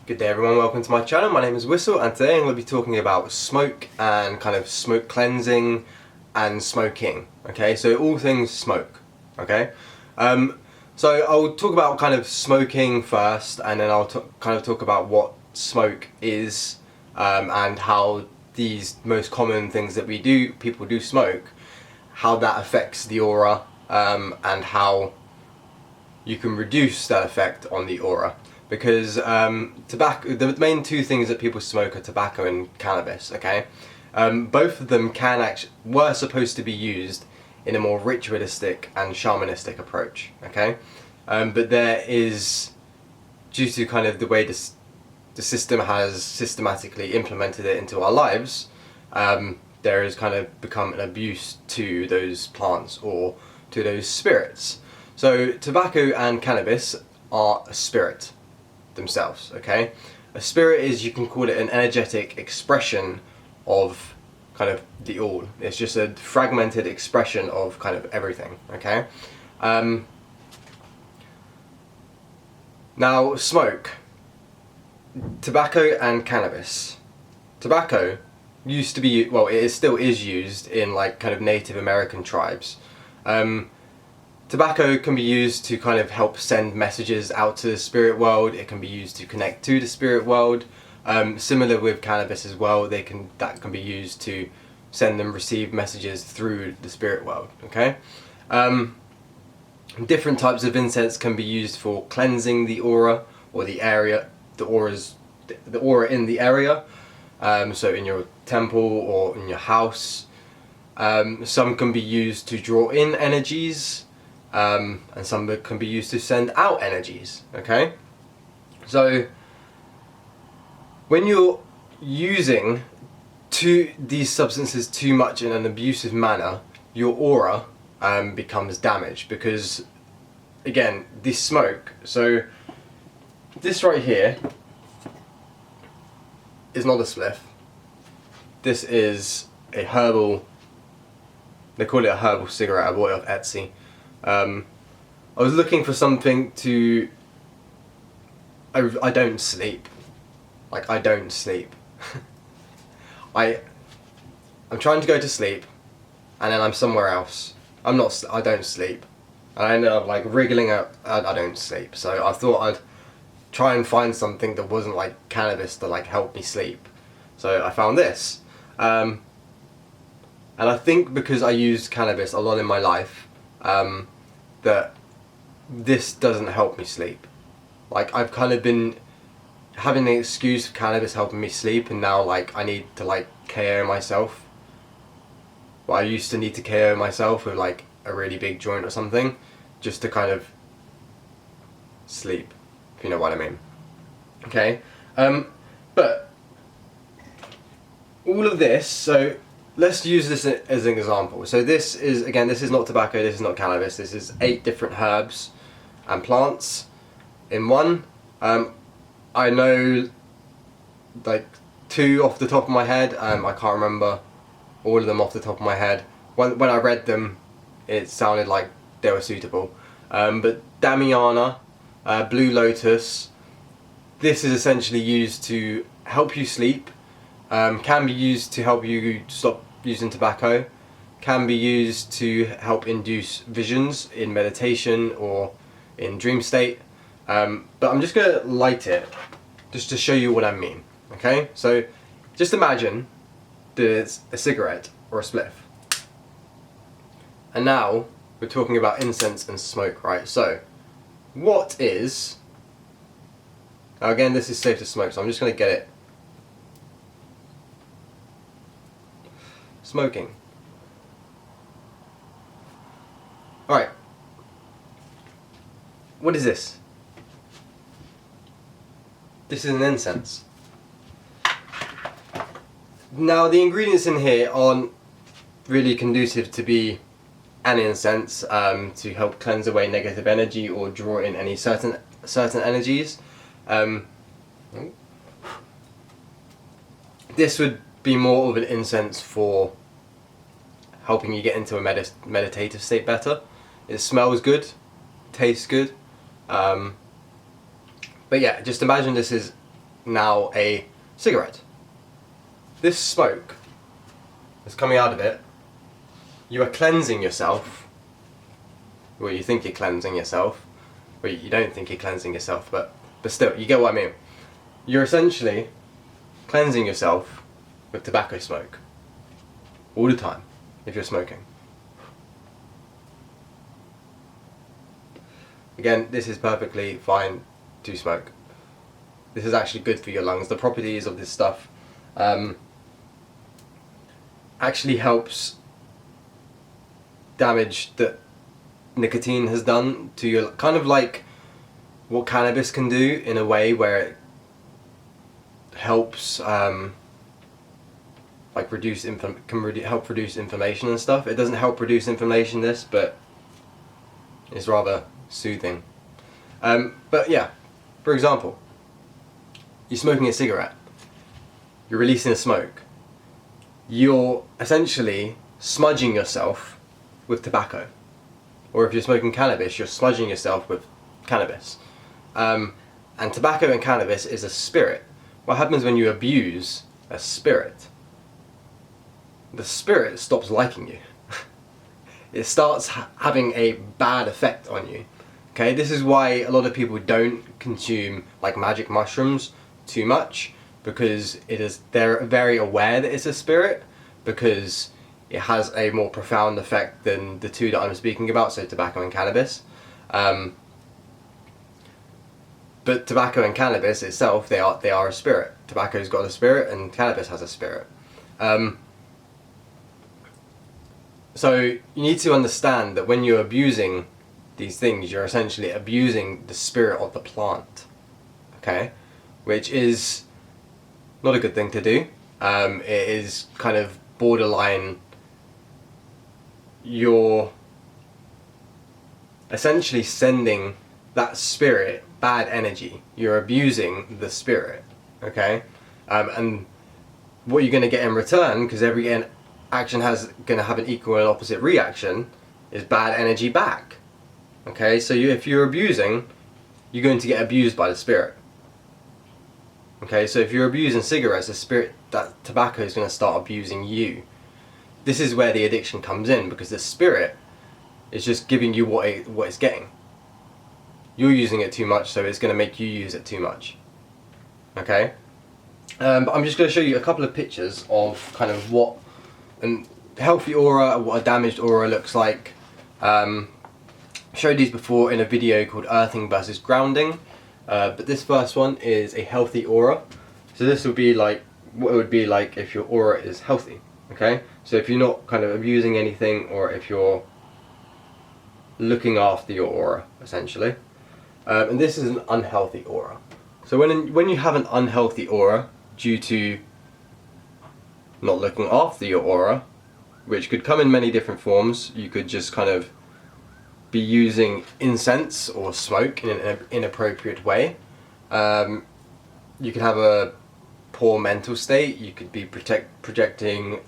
Good day everyone, welcome to my channel. My name is Wysol and today I'm going to be talking about smoke and kind of smoke cleansing and smoking. Okay, so all things smoke. Okay, so I'll talk about kind of smoking first, and then I'll kind of talk about what smoke is and how these most common things that people do smoke, how that affects the aura and how you can reduce that effect on the aura. Because tobacco, the main two things that people smoke are tobacco and cannabis. Okay, both of them were supposed to be used in a more ritualistic and shamanistic approach. Okay, but there is, due to kind of the way the system has systematically implemented it into our lives, there has kind of become an abuse to those plants or to those spirits. So tobacco and cannabis are a spirit themselves. Okay, a spirit is, you can call it an energetic expression of kind of the all. It's just a fragmented expression of kind of everything. Okay, now smoke, tobacco and cannabis. Tobacco used to be, well, it still is used in like kind of Native American tribes. Tobacco can be used to kind of help send messages out to the spirit world. It can be used to connect to the spirit world. Similar with cannabis as well, that can be used to send and receive messages through the spirit world. Okay, different types of incense can be used for cleansing the aura or the area, the aura in the area. So in your temple or in your house. Some can be used to draw in energies. And some can be used to send out energies. Okay, so when you're using these substances too much in an abusive manner, your aura becomes damaged, because again, this smoke, so this right here is not a spliff. This is a herbal, they call it a herbal cigarette. I bought it off Etsy. I was looking for something to... I don't sleep. Like, I don't sleep. I'm trying to go to sleep, and then I'm somewhere else. I don't sleep. And I ended up like wriggling out, I don't sleep. So I thought I'd try and find something that wasn't like cannabis to like help me sleep. So I found this. And I think because I used cannabis a lot in my life, that this doesn't help me sleep. Like, I've kind of been having an excuse for cannabis helping me sleep, and now like I need to like KO myself. Well, I used to need to KO myself with like a really big joint or something, just to kind of sleep, if you know what I mean. Okay, but all of this, so let's use this as an example. So this is, again, this is not tobacco, this is not cannabis, this is 8 different herbs and plants in one. I know like 2 off the top of my head. I can't remember all of them off the top of my head. When I read them, it sounded like they were suitable. But Damiana, Blue Lotus, this is essentially used to help you sleep. Can be used to help you stop using tobacco, can be used to help induce visions in meditation or in dream state. But I'm just going to light it just to show you what I mean. Okay, so just imagine that it's a cigarette or a spliff. And now we're talking about incense and smoke, right? So what is, now again, this is safe to smoke, so I'm just going to get it. Smoking. Alright. What is this? This is an incense. Now the ingredients in here aren't really conducive to be an incense, to help cleanse away negative energy or draw in any certain energies. This would be more of an incense for helping you get into a meditative state better. It smells good, tastes good, but yeah, just imagine this is now a cigarette. This smoke that's coming out of it, you are cleansing yourself. Well, you think you're cleansing yourself, but you don't think you're cleansing yourself, but still, you get what I mean. You're essentially cleansing yourself with tobacco smoke all the time if you're smoking. Again, this is perfectly fine to smoke. This is actually good for your lungs. The properties of this stuff actually helps damage that nicotine has done to your, kind of like what cannabis can do in a way where it helps like help reduce inflammation and stuff. It doesn't help reduce inflammation, this, but it's rather soothing. But yeah, for example, you're smoking a cigarette, you're releasing a smoke, you're essentially smudging yourself with tobacco. Or if you're smoking cannabis, you're smudging yourself with cannabis. And tobacco and cannabis is a spirit. What happens when you abuse a spirit? The spirit stops liking you. It starts having a bad effect on you. Okay, this is why a lot of people don't consume like magic mushrooms too much, because they're very aware that it's a spirit, because it has a more profound effect than the two that I'm speaking about, so tobacco and cannabis. But tobacco and cannabis itself, they are a spirit. Tobacco's got a spirit and cannabis has a spirit. So you need to understand that when you're abusing these things, you're essentially abusing the spirit of the plant, okay? Which is not a good thing to do. It is kind of borderline, you're essentially sending that spirit bad energy. You're abusing the spirit, okay? And what you're going to get in return, because every action going to have an equal and opposite reaction, is bad energy back. Okay, so if you're abusing, you're going to get abused by the spirit. Okay, so if you're abusing cigarettes, the spirit, that tobacco is going to start abusing you. This is where the addiction comes in, because the spirit is just giving you what it's getting. You're using it too much, so it's going to make you use it too much. Okay? But I'm just going to show you a couple of pictures of kind of what a healthy aura, what a damaged aura looks like. Showed these before in a video called Earthing versus Grounding, but this first one is a healthy aura. So this would be like what it would be like if your aura is healthy. Okay, so if you're not kind of abusing anything, or if you're looking after your aura, essentially. And this is an unhealthy aura. So when you have an unhealthy aura due to not looking after your aura, which could come in many different forms, you could just kind of be using incense or smoke in an inappropriate way. You could have a poor mental state. You could be projecting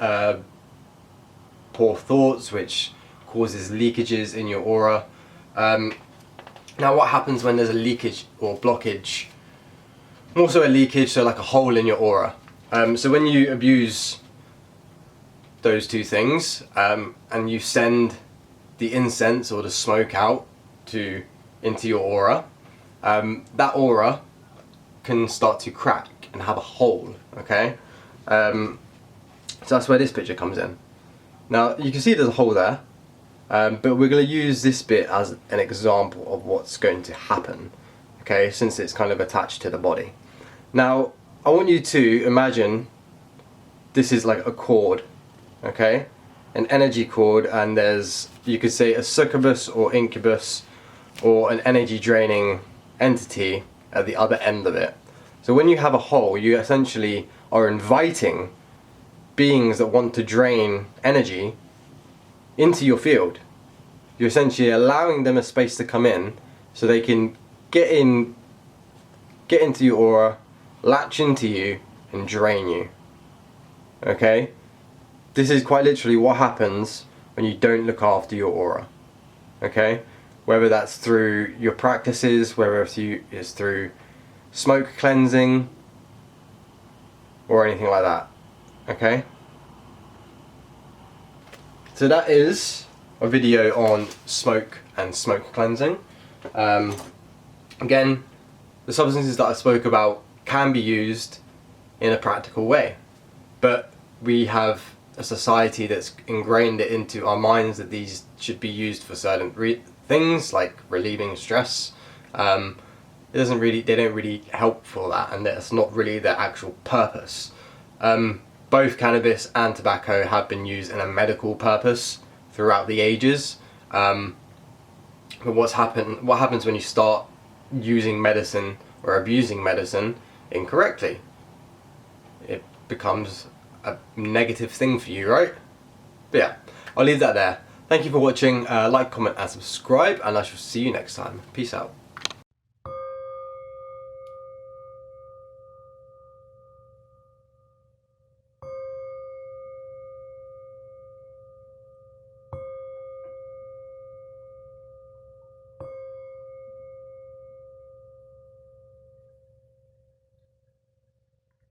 poor thoughts, which causes leakages in your aura. Now what happens when there's a leakage or blockage? More so a leakage, so like a hole in your aura. So when you abuse those two things, and you send the incense or the smoke out into your aura, that aura can start to crack and have a hole, okay? So that's where this picture comes in. Now you can see there's a hole there, but we're going to use this bit as an example of what's going to happen, okay, since it's kind of attached to the body. Now I want you to imagine this is like a cord, okay? An energy cord, and there's, you could say, a succubus or incubus or an energy draining entity at the other end of it. So when you have a hole, you essentially are inviting beings that want to drain energy into your field. You're essentially allowing them a space to come in so they can get into your aura, latch into you and drain you. Okay? This is quite literally what happens when you don't look after your aura. Okay? Whether that's through your practices, whether it's through smoke cleansing, or anything like that. Okay? So that is a video on smoke and smoke cleansing. Again, the substances that I spoke about can be used in a practical way, but we have a society that's ingrained it into our minds that these should be used for certain things, like relieving stress. They don't really help for that, and that's not really their actual purpose. Both cannabis and tobacco have been used in a medical purpose throughout the ages. But what happens when you start using medicine or abusing medicine incorrectly? It becomes a negative thing for you, right? But yeah, I'll leave that there. Thank you for watching. Like, comment and subscribe, and I shall see you next time. Peace out.